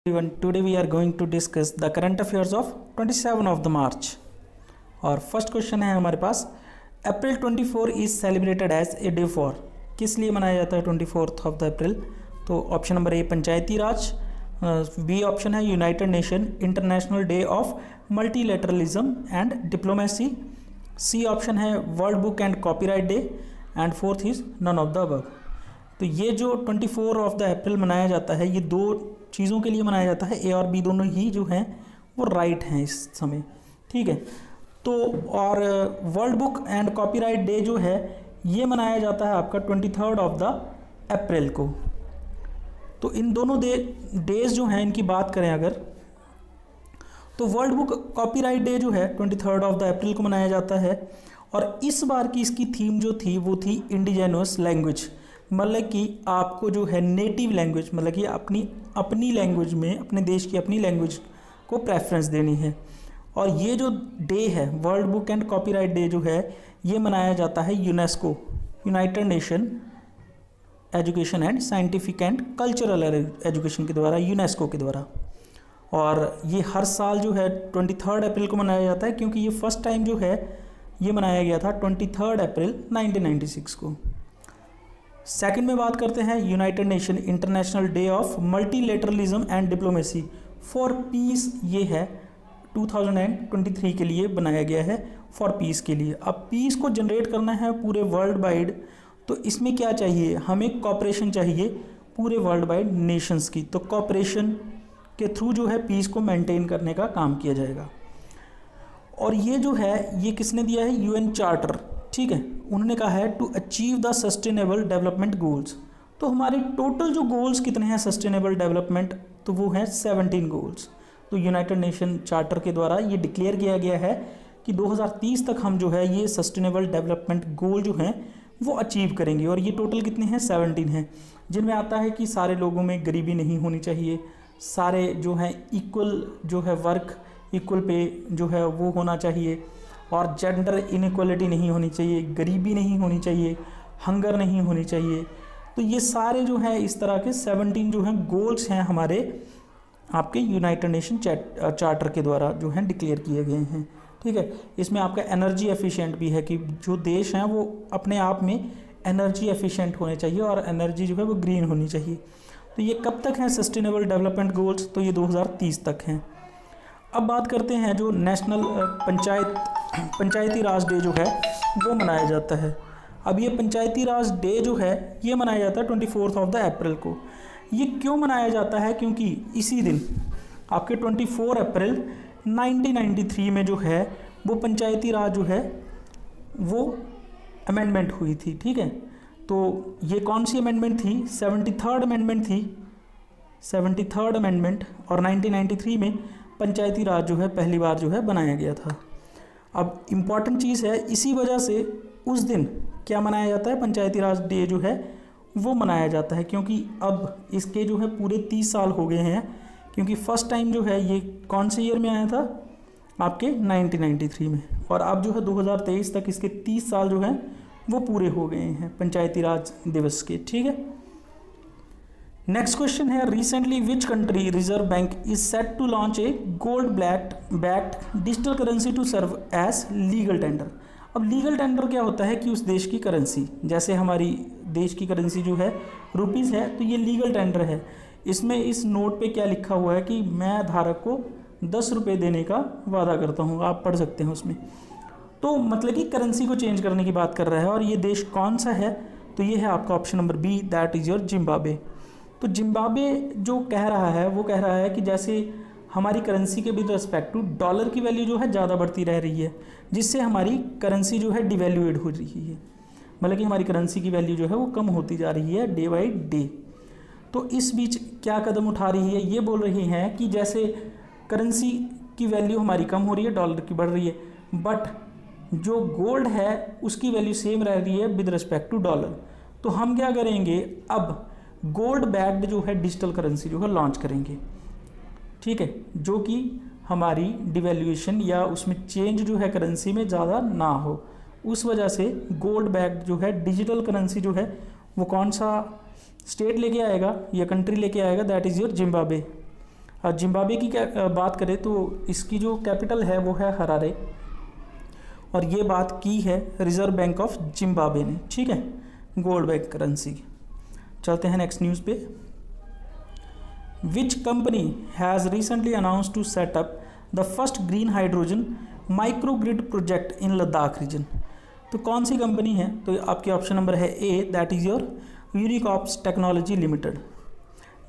Everyone, today we are going to discuss the current affairs of 27 of the March. और first question है हमारे पास, April 24 is celebrated as a day for, किस लिए मनाया जाता है 24 ऑफ द अप्रैल? तो option number A panchayati raj, B option है United Nation international day of multilateralism and diplomacy, C option है world book and copyright day, and fourth is none of the above. तो ये जो 24 ऑफ द अप्रैल मनाया जाता है, ये दो चीज़ों के लिए मनाया जाता है, ए और बी दोनों ही जो हैं वो राइट हैं इस समय, ठीक है। तो और world book and copyright day जो है ये मनाया जाता है आपका 23 ऑफ द अप्रैल को। तो इन दोनों डेज जो हैं इनकी बात करें अगर, तो वर्ल्ड बुक कॉपीराइट डे जो है 23 ऑफ द अप्रैल को मनाया जाता है, और इस बार की इसकी थीम जो थी वो थी इंडिजिनस लैंग्वेज, मतलब कि आपको जो है नेटिव लैंग्वेज, मतलब कि अपनी लैंग्वेज में, अपने देश की अपनी लैंग्वेज को प्रेफरेंस देनी है। और ये जो डे है world book and copyright day जो है ये मनाया जाता है UNESCO, United nation education and scientific and cultural education के द्वारा, यूनेस्को के द्वारा। और ये हर साल जो है 23 अप्रैल को मनाया जाता है, क्योंकि ये फर्स्ट टाइम जो है ये मनाया गया था 23 अप्रैल 1996 को। सेकंड में बात करते हैं United Nation international day of multilateralism and diplomacy for piece, ये है 2023 के लिए बनाया गया है, फॉर पीस के लिए। अब पीस को जनरेट करना है पूरे वर्ल्ड वाइड, तो इसमें क्या चाहिए, हमें कॉपरेशन चाहिए पूरे वर्ल्ड वाइड नेशंस की। तो कॉपरेशन के थ्रू जो है पीस को मेंटेन करने का काम किया जाएगा। और ये जो है ये किसने दिया है, यूएन चार्टर, ठीक है। उन्होंने कहा है to achieve the sustainable development goals. तो हमारे टोटल जो गोल्स कितने हैं सस्टेनेबल डेवलपमेंट, तो वो हैं 17 गोल्स। तो यूनाइटेड नेशन चार्टर के द्वारा ये डिक्लेयर किया गया है कि 2030 तक हम जो है ये सस्टेनेबल डेवलपमेंट गोल जो हैं वो अचीव करेंगे। और ये टोटल कितने हैं, 17 हैं, जिनमें आता है कि सारे लोगों में गरीबी नहीं होनी चाहिए, सारे जो हैं इक्वल जो है वर्क, इक्वल पे जो है वो होना चाहिए, और जेंडर इनइक्वलिटी नहीं होनी चाहिए, गरीबी नहीं होनी चाहिए, हंगर नहीं होनी चाहिए। तो ये सारे जो हैं इस तरह के 17 जो हैं गोल्स हैं हमारे आपके यूनाइटेड नेशन चार्टर के द्वारा जो हैं डिक्लेयर किए गए हैं, ठीक है। इसमें आपका एनर्जी एफिशिएंट भी है कि जो देश हैं वो अपने आप में एनर्जी एफिशिएंट होने चाहिए, और एनर्जी जो है वो ग्रीन होनी चाहिए। तो ये कब तक हैं सस्टेनेबल डेवलपमेंट गोल्स, तो ये 2030 तक हैं। अब बात करते हैं जो नेशनल पंचायती राज डे जो है वो मनाया जाता है। अब ये पंचायती राज डे जो है ये मनाया जाता है 24 ऑफ द अप्रैल को। ये क्यों मनाया जाता है, क्योंकि इसी दिन आपके 24 अप्रैल 1993 में जो है वो पंचायती राज जो है वो अमेंडमेंट हुई थी, ठीक है। तो ये कौन सी अमेंडमेंट थी, 73rd अमेंडमेंट थी, 73rd अमेंडमेंट, और 1993 में पंचायती राज जो है पहली बार जो है बनाया गया था। अब इम्पॉर्टेंट चीज़ है, इसी वजह से उस दिन क्या मनाया जाता है, पंचायती राज डे जो है वो मनाया जाता है, क्योंकि अब इसके जो है पूरे 30 साल हो गए हैं, क्योंकि फर्स्ट टाइम जो है ये कौन से ईयर में आया था, आपके 1993 में, और अब जो है 2023 तक इसके 30 साल जो है वो पूरे हो गए हैं पंचायती राज दिवस के, ठीक है। नेक्स्ट क्वेश्चन है, recently which country reserve bank is set to launch a gold backed digital currency to serve as legal tender. अब लीगल टेंडर क्या होता है कि उस देश की करेंसी, जैसे हमारी देश की करेंसी जो है रुपीज़ है, तो ये लीगल टेंडर है। इसमें इस नोट पे क्या लिखा हुआ है कि मैं धारक को 10 रुपये देने का वादा करता हूँ, आप पढ़ सकते हैं उसमें। तो मतलब कि करेंसी को चेंज करने की बात कर रहा है, और ये देश कौन सा है, तो ये है आपका option number B, that is your Zimbabwe. तो जिम्बाब्वे जो कह रहा है वो कह रहा है कि जैसे हमारी करेंसी के विद रिस्पेक्ट टू डॉलर की वैल्यू जो है ज़्यादा बढ़ती रह रही है, जिससे हमारी करेंसी जो है डिवैल्यूएड हो रही है, मतलब कि हमारी करेंसी की वैल्यू जो है वो कम होती जा रही है डे बाई डे। तो इस बीच क्या कदम उठा रही है, ये बोल रही हैं कि जैसे करेंसी की वैल्यू हमारी कम हो रही है, डॉलर की बढ़ रही है, बट जो गोल्ड है उसकी वैल्यू सेम रह रही है विद रिस्पेक्ट टू डॉलर। तो हम क्या करेंगे, अब गोल्ड बैक्ड जो है डिजिटल करेंसी जो है लॉन्च करेंगे, ठीक है, जो कि हमारी डिवैल्यूएशन या उसमें चेंज जो है करेंसी में ज़्यादा ना हो। उस वजह से गोल्ड बैक्ड जो है डिजिटल करेंसी जो है वो कौन सा स्टेट लेके आएगा या कंट्री लेके आएगा, that is your Zimbabwe. Zimbabwe की क्या बात करें तो इसकी जो कैपिटल है वो है हरारे, और ये बात की है रिजर्व बैंक ऑफ जिम्बाब्वे ने, ठीक है, गोल्ड बैक करेंसी। चलते हैं नेक्स्ट न्यूज़ पे। Which company has recently announce to set up the first green hydrogen micro grid project in Ladakh region. तो कौन सी कंपनी है? तो आपके ऑप्शन नंबर है A, that is your Unicops technology limited.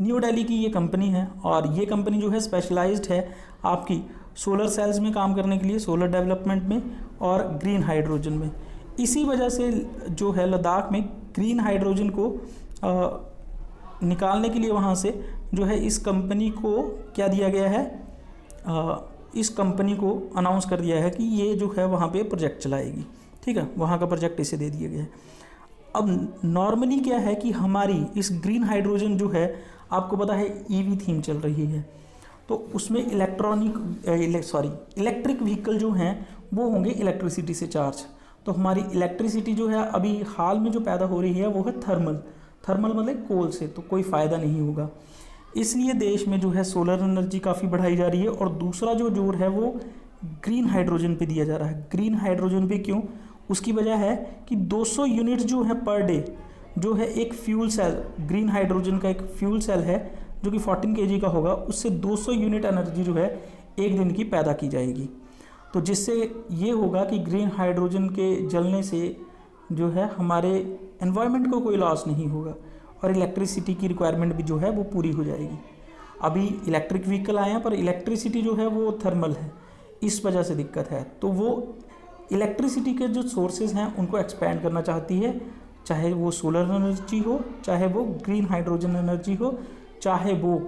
New Delhi की ये कंपनी है, और ये कंपनी जो है स्पेशलाइज्ड है आपकी सोलर सेल्स में काम करने के लिए, सोलर डेवलपमेंट में और ग्रीन हाइड्रोजन में। इसी वजह से जो है लद्दाख में ग्रीन हाइड्रोजन को निकालने के लिए वहाँ से जो है इस कंपनी को क्या दिया गया है, इस कंपनी को अनाउंस कर दिया है कि ये जो है वहाँ पे प्रोजेक्ट चलाएगी, ठीक है, वहाँ का प्रोजेक्ट इसे दे दिया गया है। अब नॉर्मली क्या है कि हमारी इस ग्रीन हाइड्रोजन जो है आपको पता है ईवी थीम चल रही है, तो उसमें इलेक्ट्रिक व्हीकल जो हैं वो होंगे इलेक्ट्रिसिटी से चार्ज। तो हमारी इलेक्ट्रिसिटी जो है अभी हाल में जो पैदा हो रही है वो है थर्मल मतलब कोल से, तो कोई फ़ायदा नहीं होगा। इसलिए देश में जो है सोलर एनर्जी काफ़ी बढ़ाई जा रही है, और दूसरा जो जोर है वो ग्रीन हाइड्रोजन पे दिया जा रहा है। ग्रीन हाइड्रोजन पे क्यों? उसकी वजह है कि 200 यूनिट जो है पर डे जो है एक फ्यूल सेल, ग्रीन हाइड्रोजन का एक फ्यूल सेल है जो कि 14 kg का होगा, उससे 200 यूनिट एनर्जी जो है एक दिन की पैदा की जाएगी। तो जिससे ये होगा कि ग्रीन हाइड्रोजन के जलने से जो है हमारे एनवायरनमेंट को कोई लॉस नहीं होगा, और इलेक्ट्रिसिटी की रिक्वायरमेंट भी जो है वो पूरी हो जाएगी। अभी इलेक्ट्रिक व्हीकल आए हैं पर इलेक्ट्रिसिटी जो है वो थर्मल है, इस वजह से दिक्कत है। तो वो इलेक्ट्रिसिटी के जो सोर्सेज हैं उनको एक्सपैंड करना चाहती है, चाहे वो सोलर एनर्जी हो, चाहे वो ग्रीन हाइड्रोजन एनर्जी हो, चाहे वो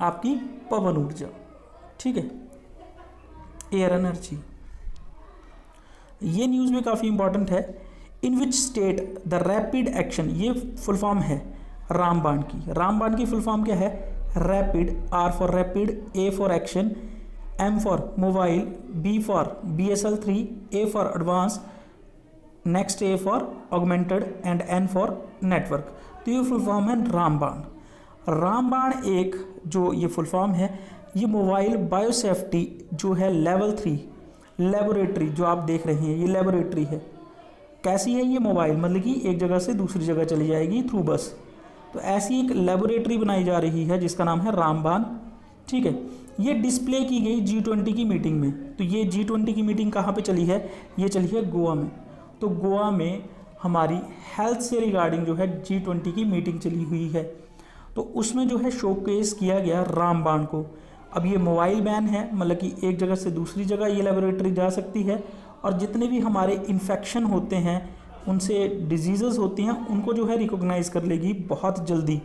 आपकी पवन ऊर्जा, ठीक है, एयर एनर्जी। ये न्यूज़ में काफ़ी इंपॉर्टेंट है। In which state the rapid action, ये फुल फॉर्म है रामबाण की। रामबाण की फुल फॉर्म क्या है? Rapid, R for rapid, A for action, M for mobile, B for BSL-3, A for advance, next A for augmented and N for network. तो ये full form है रामबाण। रामबाण एक जो ये फुल फॉर्म है, ये मोबाइल बायोसेफ्टी जो है लेवल 3 लेबोरेटरी जो आप देख रहे हैं, ये लेबोरेटरी है। कैसी है ये मोबाइल? मतलब कि एक जगह से दूसरी जगह चली जाएगी थ्रू बस। तो ऐसी एक लेबोरेटरी बनाई जा रही है जिसका नाम है रामबाण, ठीक है। ये डिस्प्ले की गई G20 की मीटिंग में। तो ये G20 की मीटिंग कहाँ पे चली है? ये चली है गोवा में। तो गोवा में हमारी हेल्थ से रिगार्डिंग जो है G20 की मीटिंग चली हुई है, तो उसमें जो है शोकेस किया गया रामबाण को। अब ये मोबाइल बैन है, मतलब कि एक जगह से दूसरी जगह ये लेबोरेटरी जा सकती है, और जितने भी हमारे इन्फेक्शन होते हैं, उनसे डिजीज़ होती हैं, उनको जो है रिकॉग्नाइज़ कर लेगी बहुत जल्दी,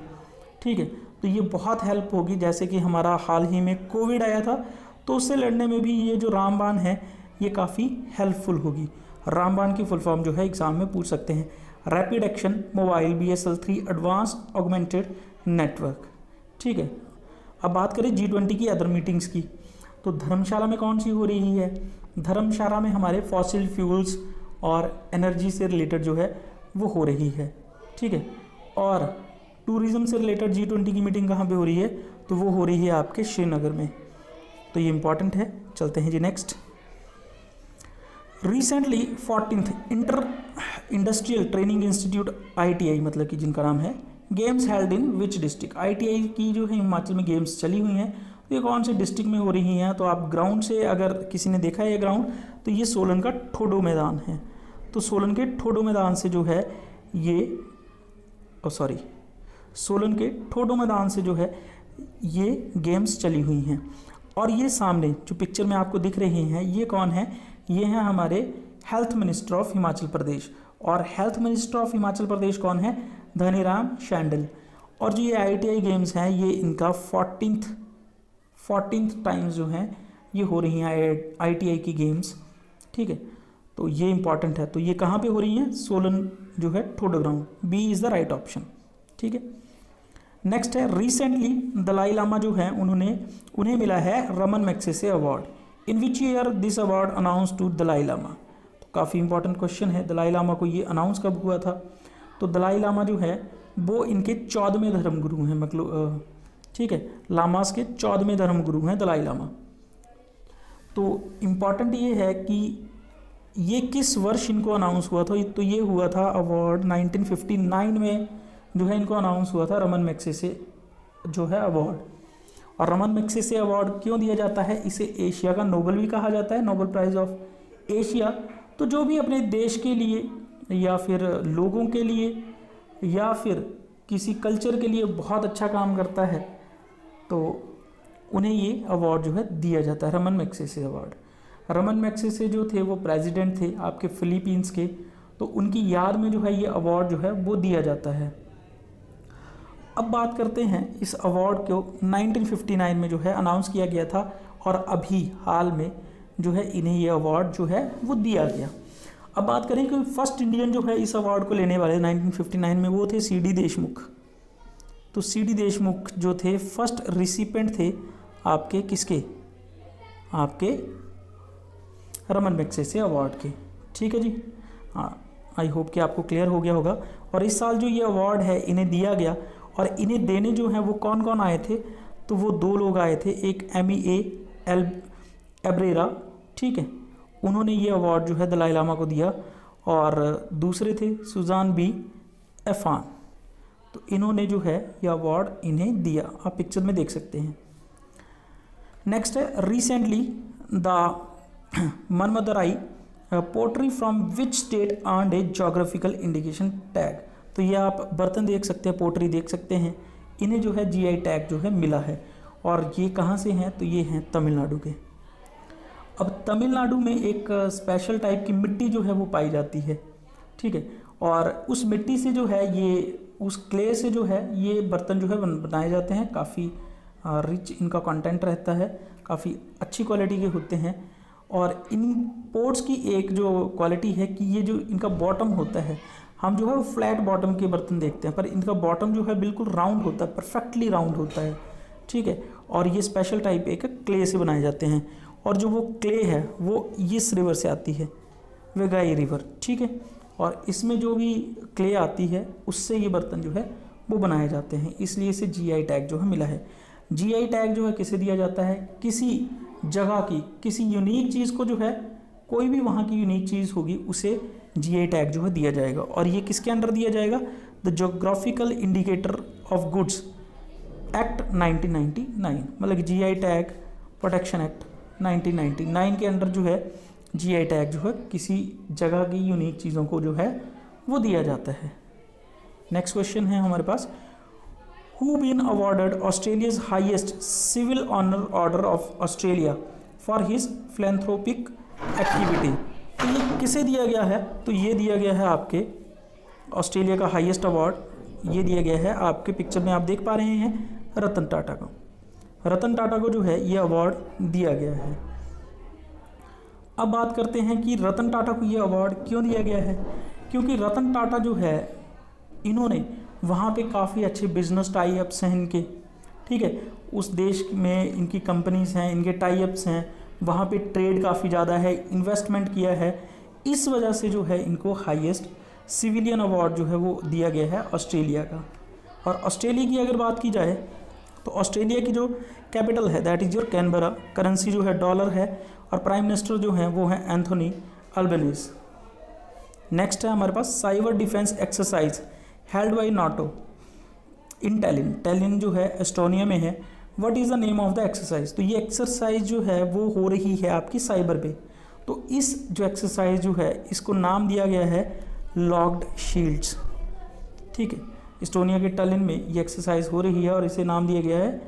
ठीक है। तो ये बहुत हेल्प होगी। जैसे कि हमारा हाल ही में कोविड आया था, तो उससे लड़ने में भी ये जो रामबाण है ये काफ़ी हेल्पफुल होगी। रामबाण की फुल फॉर्म जो है एग्ज़ाम में पूछ सकते हैं, rapid action mobile BSL-3 advance augmented network, ठीक है। अब बात करें G20 की अदर मीटिंग्स की, तो धर्मशाला में कौन सी हो रही है? धर्मशाला में हमारे फॉसिल फ्यूल्स और एनर्जी से रिलेटेड जो है वो हो रही है, ठीक है। और टूरिज़्म से रिलेटेड G20 की मीटिंग कहाँ पे हो रही है? तो वो हो रही है आपके श्रीनगर में। तो ये इंपॉर्टेंट है। चलते हैं जी next. Recently 14th inter industrial training institute ITI, मतलब कि जिनका नाम है, games held in which district. ITI की जो है हिमाचल में गेम्स चली हुई हैं, तो ये कौन से डिस्ट्रिक्ट में हो रही हैं? तो आप ग्राउंड से अगर किसी ने देखा है ये ग्राउंड, तो ये सोलन का ठोडो मैदान है। तो सोलन के ठोडो मैदान से जो है ये सोलन के ठोडो मैदान से जो है ये गेम्स चली हुई हैं। और ये सामने जो पिक्चर में आपको दिख रही हैं, ये कौन है? ये हैं हमारे health minister of Himachal Pradesh. और health minister of Himachal Pradesh कौन है? धनीराम शांडिल। और जो ये ITI गेम्स हैं, ये इनका 14th टाइम्स जो हैं ये हो रही हैं ITI की गेम्स, ठीक है। तो ये इंपॉर्टेंट है। तो ये कहाँ पे हो रही हैं? सोलन जो है Thodo ground, B is the right option, ठीक है। नेक्स्ट है, रिसेंटली दलाई लामा जो है उन्हें मिला है Ramon Magsaysay award. In which year this award announce to Dalai Lama. तो काफ़ी इंपॉर्टेंट क्वेश्चन है। दलाई लामा को ये अनाउंस कब हुआ था? तो दलाई लामा जो है वो इनके 14वें धर्मगुरु हैं, मतलब ठीक है, लामास के 14वें धर्म गुरु हैं दलाई लामा। तो इम्पॉर्टेंट ये है कि ये किस वर्ष इनको अनाउंस हुआ था, तो ये हुआ था अवार्ड 1959 में जो है इनको अनाउंस हुआ था रमन मैग्सेसे जो है अवार्ड। और रमन मैग्सेसे अवार्ड क्यों दिया जाता है, इसे एशिया का नोबेल भी कहा जाता है, नोबेल प्राइज़ ऑफ एशिया। तो जो भी अपने देश के लिए या फिर लोगों के लिए या फिर किसी कल्चर के लिए बहुत अच्छा काम करता है तो उन्हें ये अवार्ड जो है दिया जाता है, Ramon Magsaysay award. Raman Magsaysay जो थे वो प्रेसिडेंट थे आपके फिलीपींस के, तो उनकी याद में जो है ये अवार्ड जो है वो दिया जाता है। अब बात करते हैं इस अवार्ड को 1959 में जो है अनाउंस किया गया था और अभी हाल में जो है इन्हें ये अवार्ड जो है वो दिया गया। अब बात करें कि फर्स्ट इंडियन जो है इस अवार्ड को लेने वाले 1959 में वो थे सी डी देशमुख। तो सी डी देशमुख जो थे फर्स्ट रिसिपेंट थे आपके किसके, आपके रमन मैग्सेसे अवार्ड के। ठीक है जी, हाँ, आई होप कि आपको क्लियर हो गया होगा। और इस साल जो ये अवार्ड है इन्हें दिया गया और इन्हें देने जो है वो कौन कौन आए थे, तो वो 2 लोग आए थे, एक एमी एब्रेरा, ठीक है, उन्होंने ये अवार्ड जो है दलाई लामा को दिया, और दूसरे थे सुजान बी एफान। तो इन्होंने जो है ये अवार्ड इन्हें दिया, आप पिक्चर में देख सकते हैं। नेक्स्ट है recently the Manamadurai pottery from which state earned a geographical indication tag. तो ये आप बर्तन देख सकते हैं, पोट्री देख सकते हैं, इन्हें जो है जीआई टैग जो है मिला है। और ये कहाँ से हैं, तो ये हैं तमिलनाडु के। अब तमिलनाडु में एक स्पेशल टाइप की मिट्टी जो है वो पाई जाती है, ठीक है, और उस मिट्टी से जो है ये उस क्ले से जो है ये बर्तन जो है बनाए जाते हैं। काफ़ी रिच इनका कंटेंट रहता है, काफ़ी अच्छी क्वालिटी के होते हैं। और इन पोट्स की एक जो क्वालिटी है कि ये जो इनका बॉटम होता है, हम जो है वो फ्लैट बॉटम के बर्तन देखते हैं, पर इनका बॉटम जो है बिल्कुल राउंड होता है, परफेक्टली राउंड होता है, ठीक है। और ये स्पेशल टाइप एक क्ले से बनाए जाते हैं, और जो वो क्ले है वो इस रिवर से आती है, वेगाई रिवर, ठीक है। और इसमें जो भी क्ले आती है उससे ये बर्तन जो है वो बनाए जाते हैं, इसलिए इसे जीआई टैग जो है मिला है। जीआई टैग जो है किसे दिया जाता है, किसी जगह की किसी यूनिक चीज़ को जो है, कोई भी वहाँ की यूनिक चीज़ होगी उसे जीआई टैग जो है दिया जाएगा। और ये किसके अंडर दिया जाएगा, the geographical indicator of goods act 1999, मतलब जीआई टैग प्रोटेक्शन एक्ट 1999 के अंडर जो है जीआई टैग जो है किसी जगह की यूनिक चीज़ों को जो है वो दिया जाता है। नेक्स्ट क्वेश्चन है हमारे पास, who been awarded Australia's highest civil honour order of Australia for his philanthropic activity. तो ये किसे दिया गया है, तो ये दिया गया है आपके ऑस्ट्रेलिया का हाईएस्ट अवार्ड, ये दिया गया है आपके पिक्चर में आप देख पा रहे हैं रतन टाटा को। रतन टाटा को जो है ये अवार्ड दिया गया है। अब बात करते हैं कि रतन टाटा को ये अवार्ड क्यों दिया गया है, क्योंकि रतन टाटा जो है इन्होंने वहाँ पे काफ़ी अच्छे बिजनेस टाई अप्स हैं इनके, ठीक है, उस देश में इनकी कंपनीज़ हैं, इनके टाई अप्स हैं, वहाँ पे ट्रेड काफ़ी ज़्यादा है, इन्वेस्टमेंट किया है, इस वजह से जो है इनको हाईएस्ट सिविलियन अवार्ड जो है वो दिया गया है ऑस्ट्रेलिया का। और ऑस्ट्रेलिया की अगर बात की जाए तो ऑस्ट्रेलिया की जो कैपिटल है that is your Canberra, currency जो है डॉलर है, और प्राइम मिनिस्टर जो हैं वो हैं एंथोनी अल्बनीज। नेक्स्ट है हमारे पास cyber defence exercise held by NATO in Tallinn. Tallinn जो है एस्टोनिया में है। What is the name of the exercise, तो ये एक्सरसाइज जो है वो हो रही है आपकी साइबर पे। तो इस जो एक्सरसाइज जो है इसको नाम दिया गया है लॉक्ड शील्ड्स, ठीक है। एस्टोनिया के टैलिन में ये एक्सरसाइज हो रही है और इसे नाम दिया गया है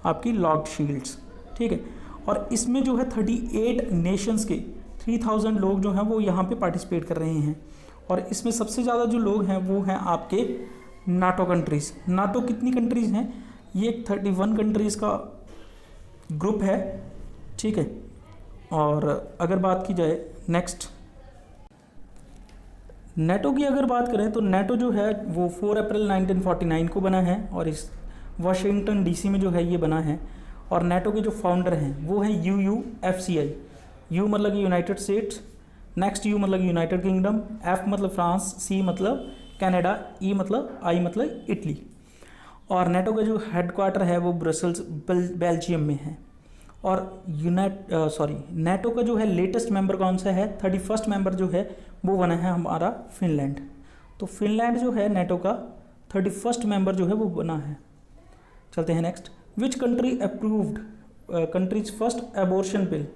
आपकी लॉक्ड शील्ड्स, ठीक है। और इसमें जो है 38 नेशंस के 3000 लोग जो हैं वो यहाँ पे पार्टिसिपेट कर रहे हैं। और इसमें सबसे ज़्यादा जो लोग हैं वो हैं आपके नाटो कंट्रीज़। नाटो कितनी कंट्रीज़ हैं, ये 31 कंट्रीज़ का ग्रुप है, ठीक है। और अगर बात की जाए नेक्स्ट नेटो की अगर बात करें तो नेटो जो है वो 4 अप्रैल 1949 को बना है और इस वाशिंगटन डीसी में जो है ये बना है। और नेटो के जो फाउंडर हैं वो हैं UUFCI। यू मतलब यूनाइटेड स्टेट्स, नेक्स्ट यू मतलब यूनाइटेड किंगडम, F मतलब फ्रांस, C मतलब कनाडा, E मतलब I मतलब इटली। और नेटो का जो हेडक्वार्टर है वो ब्रसल्स बेल्जियम में है। और नेटो का जो है लेटेस्ट मेंबर कौन सा है, 31st मेंबर जो है वो बना है हमारा फिनलैंड। तो फिनलैंड जो है नेटो का 31st मेंबर जो है वो बना है। चलते हैं next. Which country approved countries first abortion pill.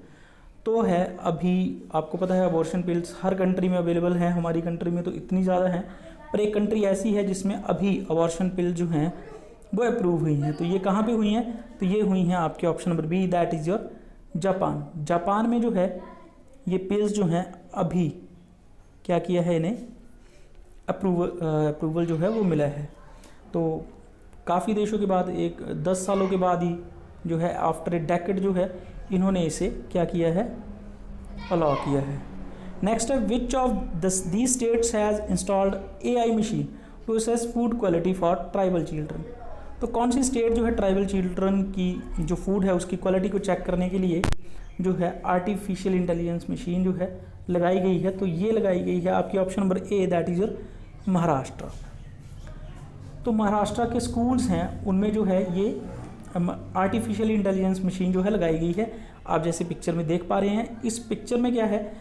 तो है अभी आपको पता है अबॉर्शन पिल्स हर कंट्री में अवेलेबल हैं, हमारी कंट्री में तो इतनी ज़्यादा हैं, पर एक कंट्री ऐसी है जिसमें अभी अबॉर्शन पिल जो हैं वो अप्रूव हुई हैं। तो ये कहाँ पे हुई हैं, तो ये हुई हैं आपके option number B, that is your Japan. Japan में जो है ये पिल्स जो हैं अभी क्या किया है, इन्हें अप्रूवल जो है वो मिला है। तो काफ़ी देशों के बाद 10 सालों के बाद ही जो है आफ्टर ए डेकेड जो है इन्होंने इसे क्या किया है, अलाउ किया है। नेक्स्ट है which of the states has installed AI machine to assess food quality for tribal children. तो कौन सी स्टेट जो है ट्राइबल चिल्ड्रन की जो फूड है उसकी क्वालिटी को चेक करने के लिए जो है आर्टिफिशियल इंटेलिजेंस मशीन जो है लगाई गई है। तो ये लगाई गई है आपकी option number A, that is your Maharashtra. तो महाराष्ट्र के स्कूल्स हैं उनमें जो है ये आर्टिफिशियल इंटेलिजेंस मशीन जो है लगाई गई है। आप जैसे पिक्चर में देख पा रहे हैं, इस पिक्चर में क्या है,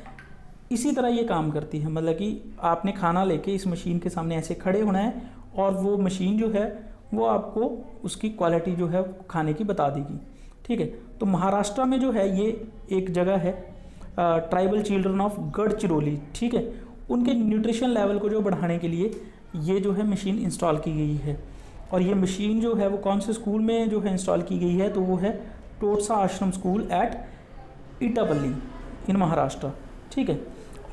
इसी तरह ये काम करती है। मतलब कि आपने खाना लेके इस मशीन के सामने ऐसे खड़े होना है और वो मशीन जो है वो आपको उसकी क्वालिटी जो है खाने की बता देगी। ठीक है, तो महाराष्ट्र में जो है ये एक जगह है ट्राइबल चिल्ड्रन ऑफ गढ़चिरौली। ठीक है, उनके न्यूट्रिशन लेवल को जो बढ़ाने के लिए ये जो है मशीन इंस्टॉल की गई है। और ये मशीन जो है वो कौन से स्कूल में जो है इंस्टॉल की गई है, तो वो है टोटसा आश्रम स्कूल एट इटापल्ली इन महाराष्ट्र। ठीक है,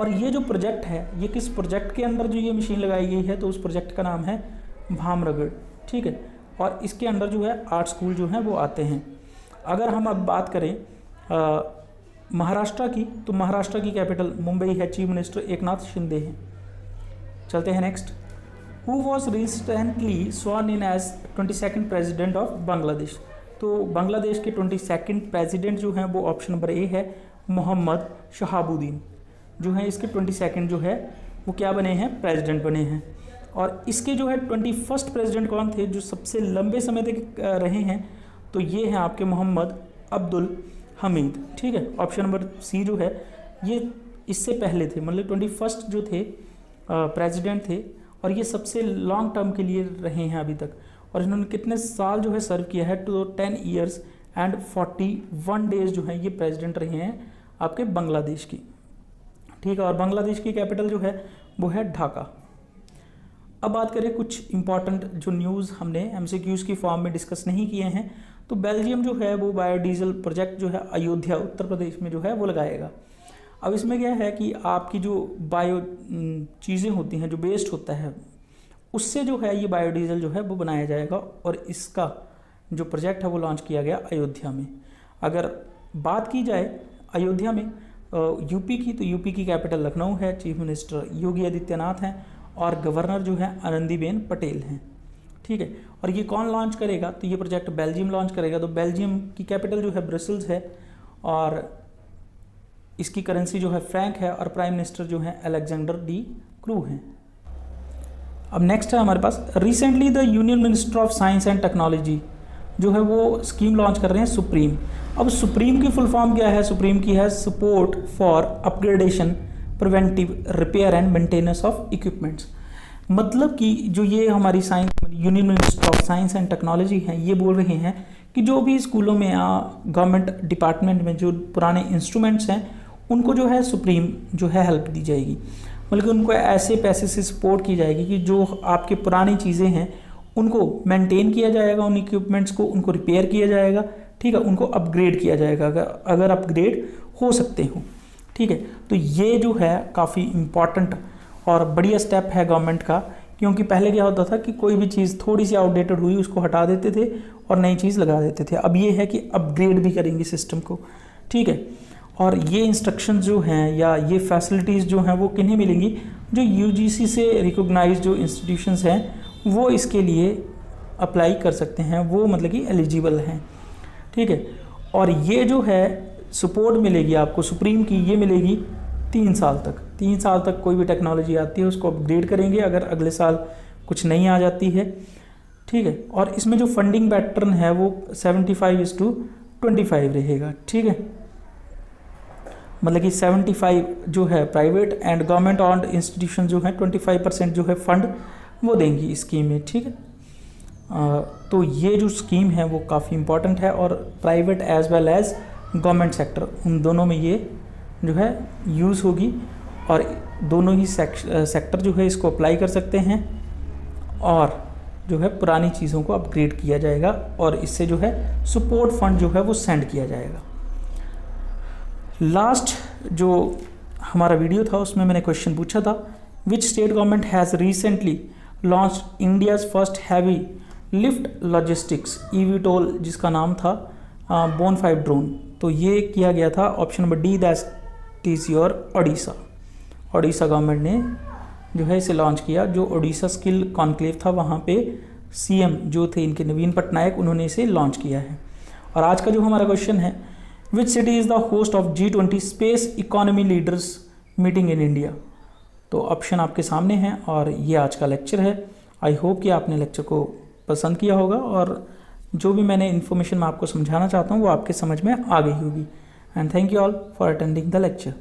और ये जो प्रोजेक्ट है ये किस प्रोजेक्ट के अंदर जो ये मशीन लगाई गई है, तो उस प्रोजेक्ट का नाम है भामरगढ़। ठीक है, और इसके अंदर जो है 8 स्कूल जो हैं वो आते हैं। अगर हम अब बात करें महाराष्ट्र की, तो महाराष्ट्र की कैपिटल मुंबई है, चीफ मिनिस्टर एकनाथ शिंदे हैं। चलते हैं next. Who was recently sworn in as 22nd president of Bangladesh. तो बांग्लादेश के 22nd प्रेजिडेंट जो हैं वो ऑप्शन नंबर ए है मोहम्मद शहाबुद्दीन जो है इसके 22nd जो है वो क्या बने हैं, प्रेसिडेंट बने हैं। और इसके जो है 21st प्रेसिडेंट कौन थे जो सबसे लंबे समय तक रहे हैं, तो ये हैं आपके मोहम्मद अब्दुल हमीद। ठीक है, ऑप्शन नंबर सी जो है ये इससे पहले थे, मतलब 21st जो थे प्रेसिडेंट थे और ये सबसे लॉन्ग टर्म के लिए रहे हैं अभी तक। और इन्होंने कितने साल जो है सर्व किया है, तो 10 years एंड 41 days जो है ये प्रेसिडेंट रहे हैं आपके बांग्लादेश की। ठीक है, और बांग्लादेश की कैपिटल जो है वो है ढाका। अब बात करें कुछ इंपॉर्टेंट जो न्यूज़ हमने MCQs की फॉर्म में डिस्कस नहीं किए हैं, तो बेल्जियम जो है वो बायोडीजल प्रोजेक्ट जो है अयोध्या उत्तर प्रदेश में जो है वो लगाएगा। अब इसमें क्या है कि आपकी जो बायो चीज़ें होती हैं, जो वेस्ट होता है, उससे जो है ये बायोडीजल जो है वो बनाया जाएगा और इसका जो प्रोजेक्ट है वो लॉन्च किया गया अयोध्या में। अगर बात की जाए अयोध्या में यूपी की, तो यूपी की कैपिटल लखनऊ है, चीफ मिनिस्टर योगी आदित्यनाथ हैं और गवर्नर जो है आनंदीबेन पटेल हैं। ठीक है, और ये कौन लॉन्च करेगा, तो ये प्रोजेक्ट बेल्जियम लॉन्च करेगा। तो बेल्जियम की कैपिटल जो है ब्रसल्स है और इसकी करेंसी जो है फ्रैंक है और प्राइम मिनिस्टर जो है अलेक्जेंडर डी क्रू हैं। अब नेक्स्ट है हमारे पास, recently the union minister of science and technology जो है वो स्कीम लॉन्च कर रहे हैं सुप्रीम। अब सुप्रीम की फुल फॉर्म क्या है, सुप्रीम की है support for upgradation preventive repair and maintenance of equipments. मतलब कि जो ये हमारी science union minister of science and technology हैं ये बोल रहे हैं कि जो भी स्कूलों में या गवर्नमेंट डिपार्टमेंट में जो पुराने इंस्ट्रूमेंट्स हैं उनको जो है सुप्रीम जो है हेल्प दी जाएगी। बल्कि उनको ऐसे पैसे से सपोर्ट की जाएगी कि जो आपके पुरानी चीज़ें हैं उनको मेंटेन किया जाएगा, उन इक्विपमेंट्स को उनको रिपेयर किया जाएगा। ठीक है, उनको अपग्रेड किया जाएगा अगर अपग्रेड हो सकते हो। ठीक है, तो ये जो है काफ़ी इम्पॉर्टेंट और बढ़िया स्टेप है गवर्नमेंट का, क्योंकि पहले क्या होता था कि कोई भी चीज़ थोड़ी सी आउटडेटेड हुई उसको हटा देते थे और नई चीज़ लगा देते थे। अब ये है कि अपग्रेड भी करेंगे सिस्टम को। ठीक है, और ये इंस्ट्रक्शन जो हैं या ये फैसिलिटीज़ जो हैं वो किन्हें मिलेंगी, जो UGC से रिकॉग्नाइज्ड जो इंस्टीट्यूशंस हैं वो इसके लिए अप्लाई कर सकते हैं, वो मतलब कि एलिजिबल हैं। ठीक है, और ये जो है सपोर्ट मिलेगी आपको सुप्रीम की, ये मिलेगी 3 साल तक। 3 साल तक कोई भी टेक्नोलॉजी आती है उसको अपग्रेड करेंगे अगर अगले साल कुछ नई आ जाती है। ठीक है। और इसमें जो फंडिंग पैटर्न है वो 75:25 रहेगा, ठीक है। मतलब कि 75 जो है private and government owned institution जो है 25% जो है फंड वो देंगी स्कीम में, ठीक है। तो ये जो स्कीम है वो काफ़ी इम्पॉर्टेंट है और private as well as government sector उन दोनों में ये जो है यूज़ होगी और दोनों ही सेक्टर जो है इसको अप्लाई कर सकते हैं और जो है पुरानी चीज़ों को अपग्रेड किया जाएगा और इससे जो है सपोर्ट फंड जो है वो सेंड किया जाएगा। लास्ट जो हमारा वीडियो था उसमें मैंने क्वेश्चन पूछा था, which state government has recently launch India's first heavy lift logistics eVTOL, जिसका नाम था बोन 5 ड्रोन। तो ये किया गया था option number D, that is your Odisha. Odisha government ने जो है इसे लॉन्च किया। जो ओडिशा स्किल कॉन्क्लेव था वहाँ पे सीएम जो थे इनके नवीन पटनायक, उन्होंने इसे लॉन्च किया है। और आज का जो हमारा क्वेश्चन है, which city is the host of G20 space economy leaders meeting in India. तो ऑप्शन आपके सामने हैं और ये आज का लेक्चर है। आई होप कि आपने लेक्चर को पसंद किया होगा और जो भी मैंने इन्फॉर्मेशन मैं आपको समझाना चाहता हूँ वो आपके समझ में आ गई होगी। And thank you all for attending the lecture.